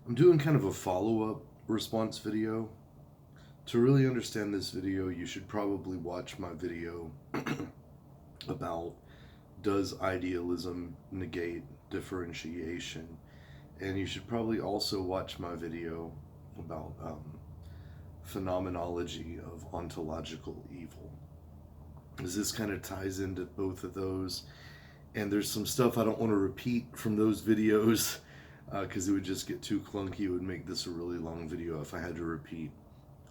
I'm doing kind of a follow-up response video. To really understand this video, you should probably watch my video about does idealism negate differentiation? And you should probably also watch my video about Phenomenology of Ontological Evil. Because this kind of ties into both of those. And there's some stuff I don't want to repeat from those videos because it would just get too clunky. It would make this a really long video if I had to repeat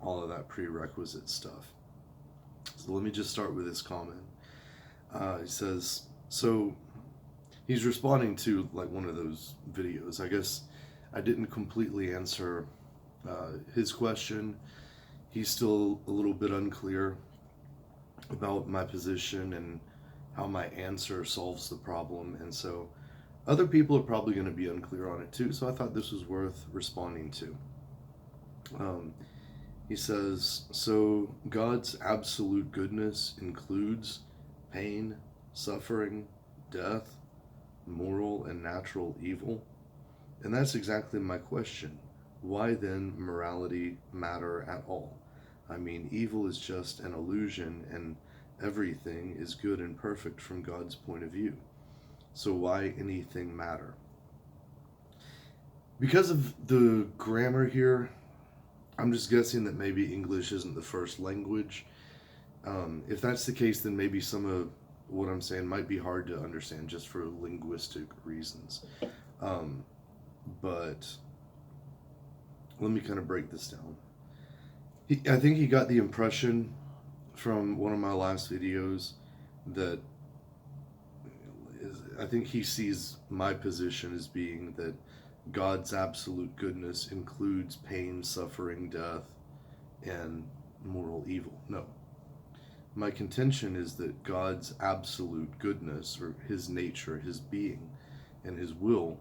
all of that prerequisite stuff. So let me just start with this comment. He says, so he's responding to like one of those videos. I guess I didn't completely answer his question. He's still a little bit unclear about my position and how my answer solves the problem. And so other people are probably going to be unclear on it too. So I thought this was worth responding to. He says, so God's absolute goodness includes pain, suffering, death, moral and natural evil? And that's exactly my question. Why then morality matter at all? I mean, evil is just an illusion and everything is good and perfect from God's point of view. So why anything matter? Because of the grammar here, I'm just guessing that maybe English isn't the first language. If that's the case, then maybe some of what I'm saying might be hard to understand just for linguistic reasons. But let me kind of break this down. I think he got the impression from one of my last videos that I think he sees my position as being that God's absolute goodness includes pain, suffering, death, and moral evil. No. My contention is that God's absolute goodness, or his nature, his being, and his will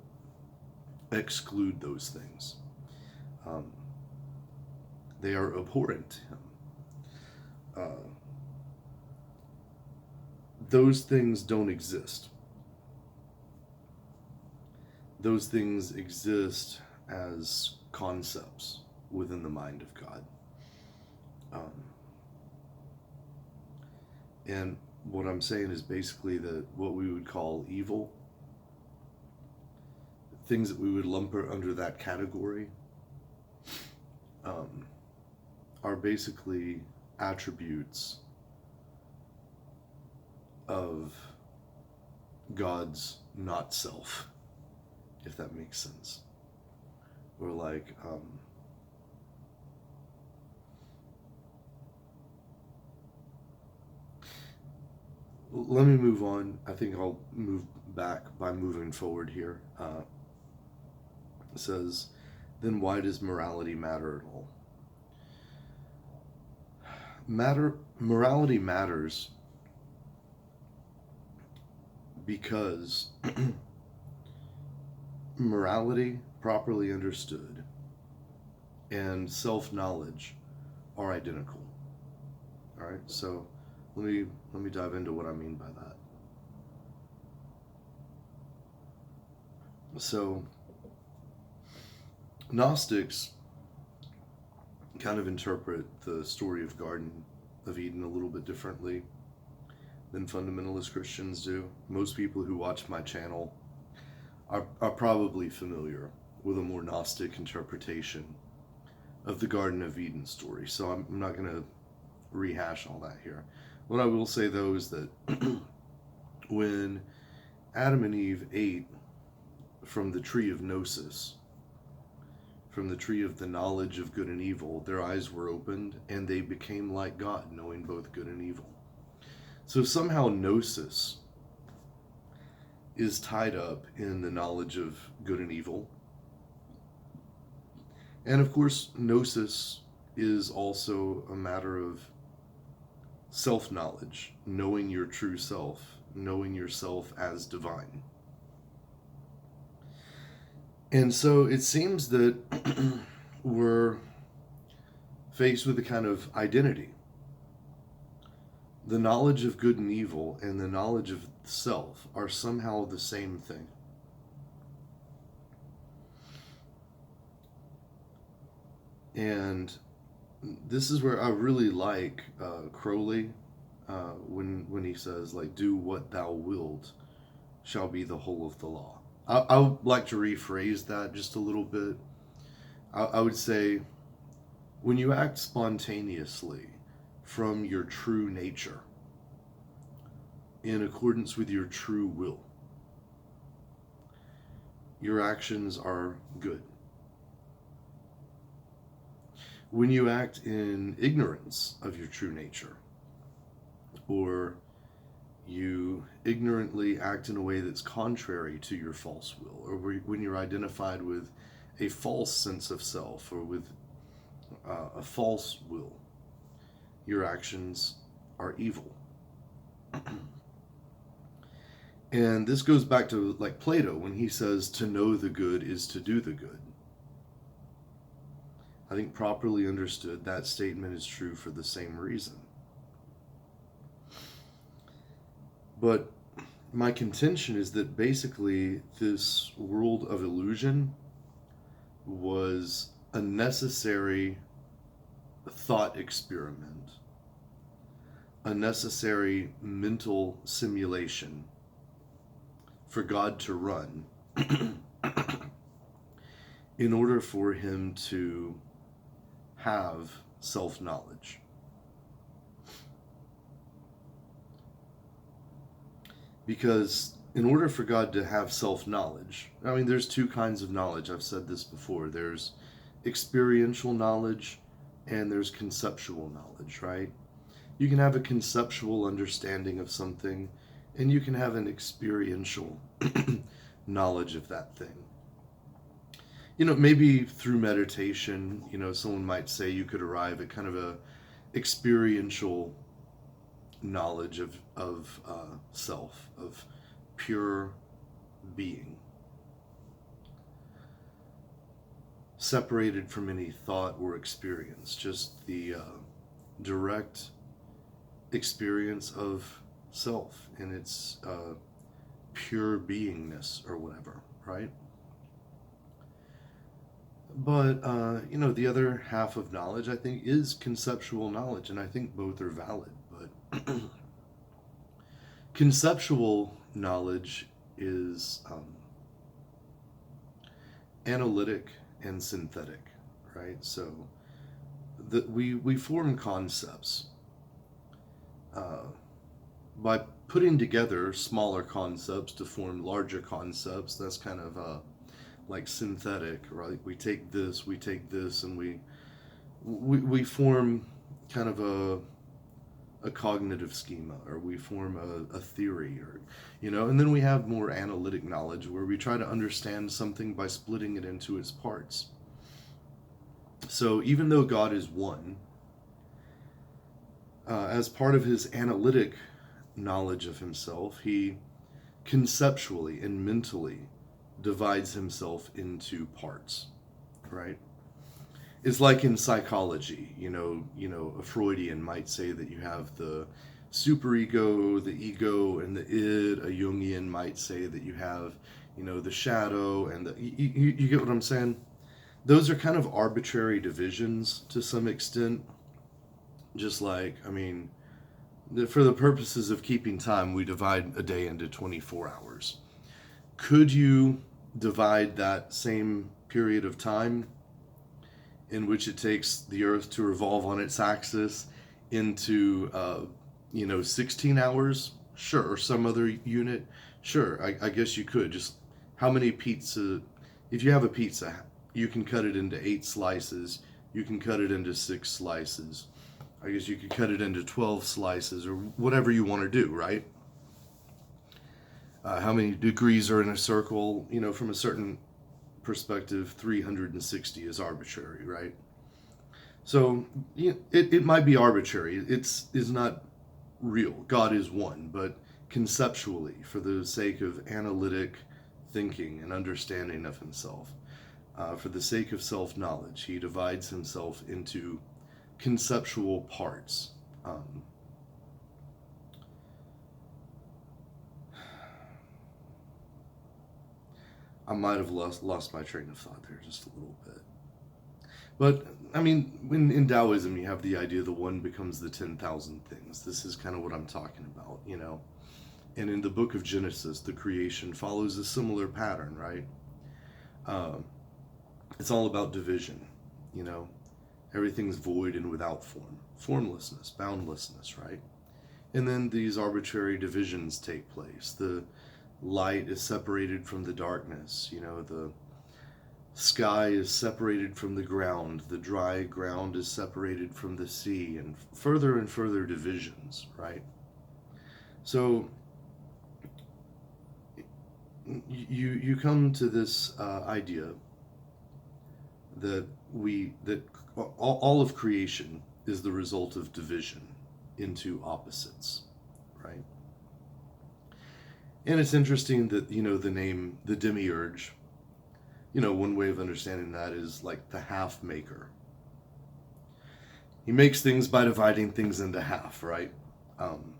exclude those things. They are abhorrent to him. Those things don't exist. Those things exist as concepts within the mind of God. And what I'm saying is basically that what we would call evil, things that we would lump under that category, are basically attributes of God's not self, if that makes sense. Or like, let me move on. I think I'll move back by moving forward here. It says, then why does morality matter at all? Morality matters because morality, properly understood, and self-knowledge are identical. All right, so let me dive into what I mean by that. So Gnostics kind of interpret the story of Garden of Eden a little bit differently than fundamentalist Christians do. Most people who watch my channel are probably familiar with a more Gnostic interpretation of the Garden of Eden story. So I'm not going to rehash all that here. What I will say, though, is that when Adam and Eve ate from the tree of Gnosis, from the tree of the knowledge of good and evil, their eyes were opened and they became like God, knowing both good and evil. So somehow Gnosis is tied up in the knowledge of good and evil. And of course, Gnosis is also a matter of self-knowledge, knowing your true self, knowing yourself as divine. And so it seems that we're faced with a kind of identity. The knowledge of good and evil and the knowledge of self are somehow the same thing. And this is where I really like Crowley when he says, like, do what thou wilt shall be the whole of the law. I would like to rephrase that just a little bit. I would say, when you act spontaneously from your true nature, in accordance with your true will, your actions are good. When you act in ignorance of your true nature, or you ignorantly act in a way that's contrary to your false will, or when you're identified with a false sense of self, or with a false will, your actions are evil. And this goes back to, like, Plato, when he says to know the good is to do the good. I think properly understood, that statement is true for the same reason. But my contention is that basically this world of illusion was a necessary thought experiment, a necessary mental simulation for God to run in order for him to have self-knowledge. Because in order for God to have self-knowledge, I mean, there's two kinds of knowledge. I've said this before. There's experiential knowledge and there's conceptual knowledge, right? You can have a conceptual understanding of something, and you can have an experiential knowledge of that thing. You know, maybe through meditation, you know, someone might say you could arrive at kind of a experiential knowledge of self, of pure being, separated from any thought or experience, just the direct experience of self in its pure beingness or whatever, right? But, you know, the other half of knowledge, I think, is conceptual knowledge, and I think both are valid. But conceptual knowledge is analytic and synthetic, right? So we form concepts by putting together smaller concepts to form larger concepts. That's kind of like synthetic, right? We take this, and we form kind of a cognitive schema, or we form a theory, or, you know, and then we have more analytic knowledge where we try to understand something by splitting it into its parts. So even though God is one, as part of his analytic knowledge of himself, he conceptually and mentally divides himself into parts, right? It's like in psychology, you know, a Freudian might say that you have the superego, the ego, and the id. A Jungian might say that you have, you know, the shadow and the, you get what I'm saying? Those are kind of arbitrary divisions to some extent. Just like, I mean, for the purposes of keeping time, we divide a day into 24 hours. Could you divide that same period of time in which it takes the Earth to revolve on its axis into, 16 hours? Sure. Or some other unit? Sure, I guess you could. Just how many pizza, if you have a pizza, you can cut it into 8 slices, you can cut it into 6 slices. I guess you could cut it into 12 slices, or whatever you want to do, right? How many degrees are in a circle? You know, from a certain perspective, 360 is arbitrary, right? So it might be arbitrary. It's not real. God is one, but conceptually, for the sake of analytic thinking and understanding of himself, for the sake of self-knowledge, he divides himself into conceptual parts. I might have lost my train of thought there just a little bit. But I mean, when in Taoism you have the idea the one becomes the 10,000 things. This is kind of what I'm talking about, you know. And in the book of Genesis, the creation follows a similar pattern, right? Um, it's all about division, you know. Everything's void and without form. Formlessness, boundlessness, right? And then these arbitrary divisions take place. The light is separated from the darkness, you know, the sky is separated from the ground, the dry ground is separated from the sea, and further divisions, right? So you come to this idea that all of creation is the result of division into opposites, right? And it's interesting that, you know, the name, the demiurge, you know, one way of understanding that is like the half maker. He makes things by dividing things into half, right? Um,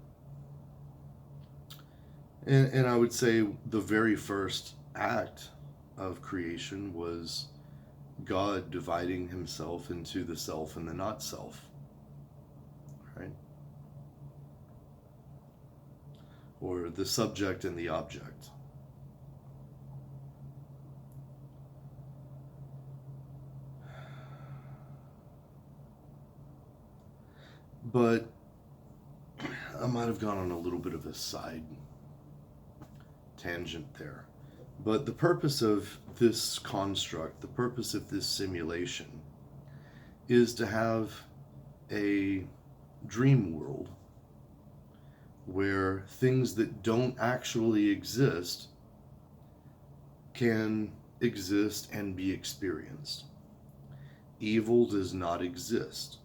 and I would say the very first act of creation was God dividing himself into the self and the not self, right? Or the subject and the object. But I might have gone on a little bit of a side tangent there. But the purpose of this construct, the purpose of this simulation, is to have a dream world where things that don't actually exist can exist and be experienced. Evil does not exist,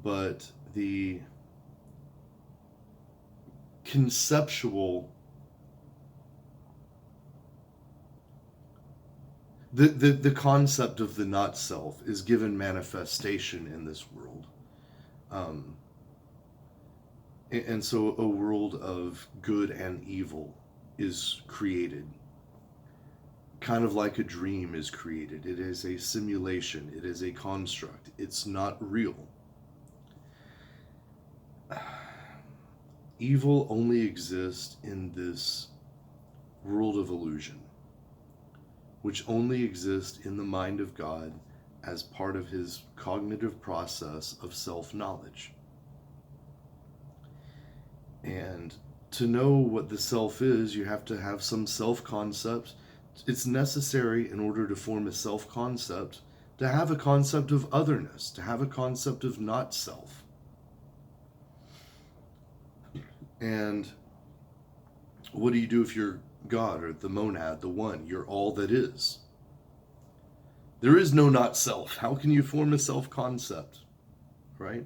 but the conceptual the concept of the not self is given manifestation in this world. Um, and so a world of good and evil is created. Kind of like a dream is created. It is a simulation. It is a construct. It's not real. Evil only exists in this world of illusion, which only exists in the mind of God as part of his cognitive process of self-knowledge. And to know what the self is, you have to have some self-concept. It's necessary in order to form a self-concept to have a concept of otherness, to have a concept of not self. And what do you do if you're God or the monad, the one? You're all that is. There is no not self. How can you form a self-concept, right?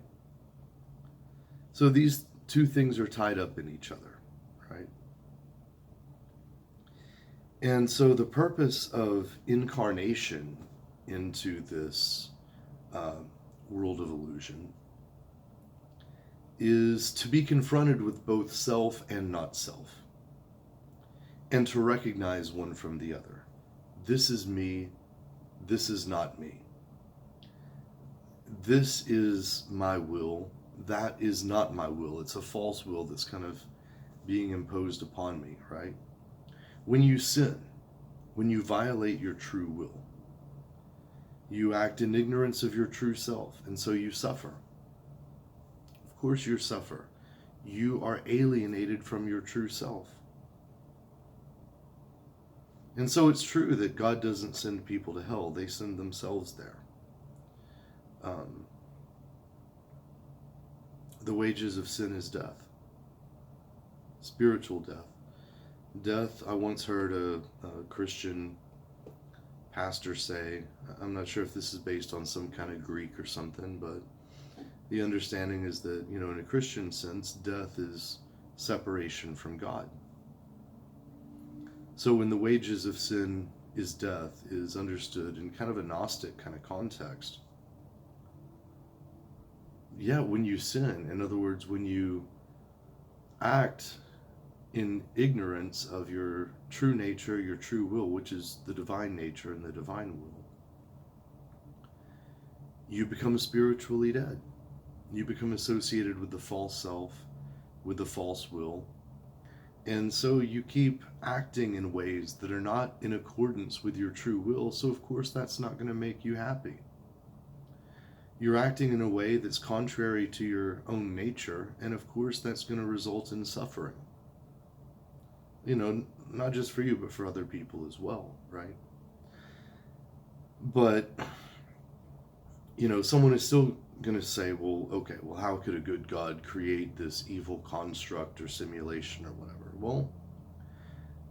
So these two things are tied up in each other, right? And so the purpose of incarnation into this world of illusion is to be confronted with both self and not self, and to recognize one from the other. This is me, this is not me. This is my will, that is not my will. It's a false will that's kind of being imposed upon me, right? When you sin, when you violate your true will, you act in ignorance of your true self, and so you suffer. Of course you suffer. You are alienated from your true self. And so it's true that God doesn't send people to hell. They send themselves there. The wages of sin is death. Spiritual death. Death, I once heard a Christian pastor say, I'm not sure if this is based on some kind of Greek or something, but the understanding is that, you know, in a Christian sense, death is separation from God. So when the wages of sin is death is understood in kind of a Gnostic kind of context. Yeah, when you sin, in other words, when you act in ignorance of your true nature, your true will, which is the divine nature and the divine will, you become spiritually dead. You become associated with the false self, with the false will. And so you keep acting in ways that are not in accordance with your true will. So, of course, that's not going to make you happy. You're acting in a way that's contrary to your own nature. And, of course, that's going to result in suffering. You know, not just for you, but for other people as well, right? But, you know, someone is still going to say, well, okay, well, how could a good God create this evil construct or simulation or whatever? Well,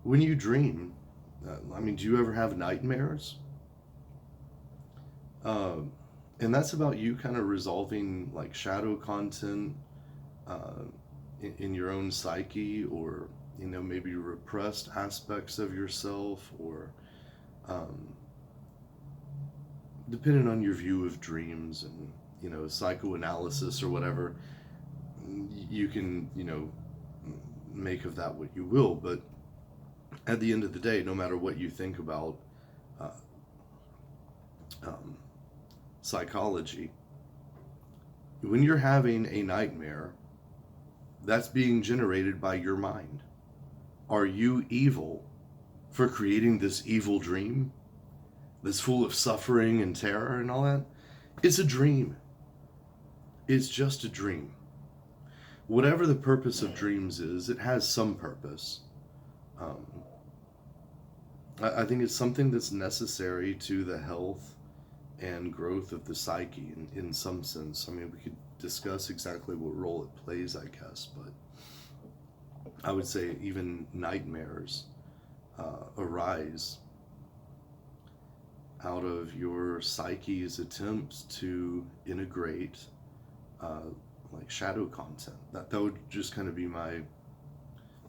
when you dream, do you ever have nightmares? And that's about you kind of resolving like shadow content uh, in your own psyche, or, you know, maybe repressed aspects of yourself, or um, depending on your view of dreams and, you know, psychoanalysis or whatever, you can, you know, make of that what you will. But at the end of the day, no matter what you think about uh, um, psychology, when you're having a nightmare, that's being generated by your mind. Are you evil for creating this evil dream that's full of suffering and terror and all that? It's a dream. It's just a dream. Whatever the purpose of dreams is, it has some purpose. Um, I think it's something that's necessary to the health and growth of the psyche in some sense. I mean, we could discuss exactly what role it plays, I guess, but I would say even nightmares arise out of your psyche's attempts to integrate like shadow content. That would just kind of be my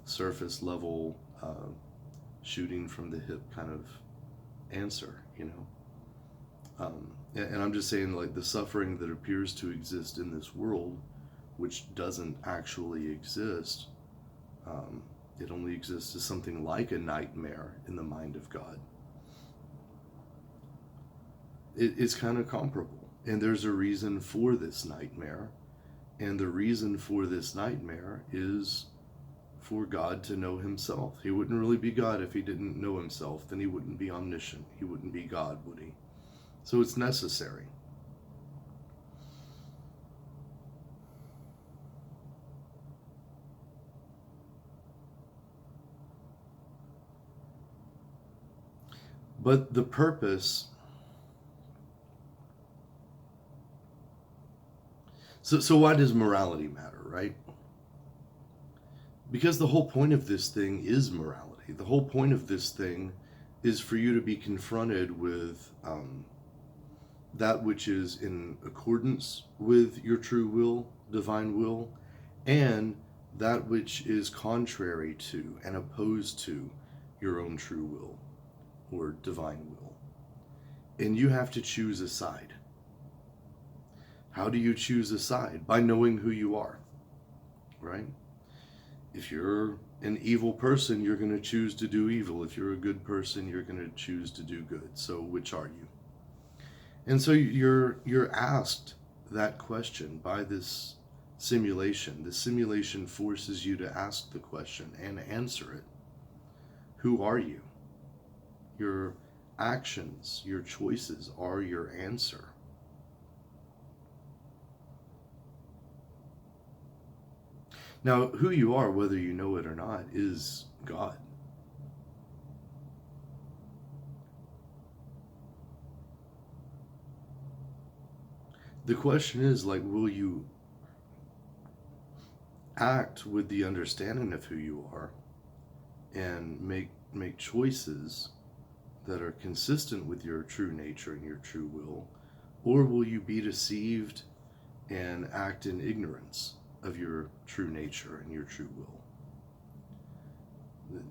surface level shooting from the hip kind of answer, you know. And I'm just saying, like, the suffering that appears to exist in this world, which doesn't actually exist, it only exists as something like a nightmare in the mind of God. It's kind of comparable. And there's a reason for this nightmare. And the reason for this nightmare is for God to know himself. He wouldn't really be God if he didn't know himself. Then he wouldn't be omniscient. He wouldn't be God, would he? So it's necessary. But the purpose... So why does morality matter, right? Because the whole point of this thing is morality. The whole point of this thing is for you to be confronted with that which is in accordance with your true will, divine will, and that which is contrary to and opposed to your own true will or divine will. And you have to choose a side. How do you choose a side? By knowing who you are, right? If you're an evil person, you're going to choose to do evil. If you're a good person, you're going to choose to do good. So which are you? And so you're asked that question by this simulation. The simulation forces you to ask the question and answer it. Who are you? Your actions, your choices are your answer. Now, who you are, whether you know it or not, is God. The question is, like, will you act with the understanding of who you are and make choices that are consistent with your true nature and your true will, or will you be deceived and act in ignorance of your true nature and your true will?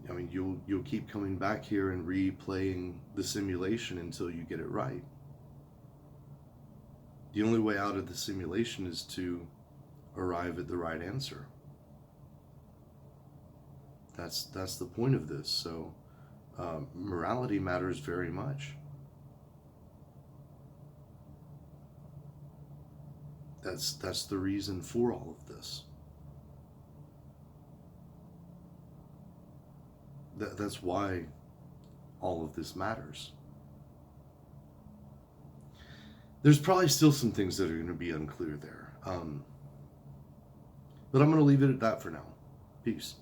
I mean, you'll keep coming back here and replaying the simulation until you get it right. The only way out of the simulation is to arrive at the right answer. That's the point of this. So morality matters very much. That's the reason for all of this. That's why all of this matters. There's probably still some things that are going to be unclear there. But I'm going to leave it at that for now. Peace.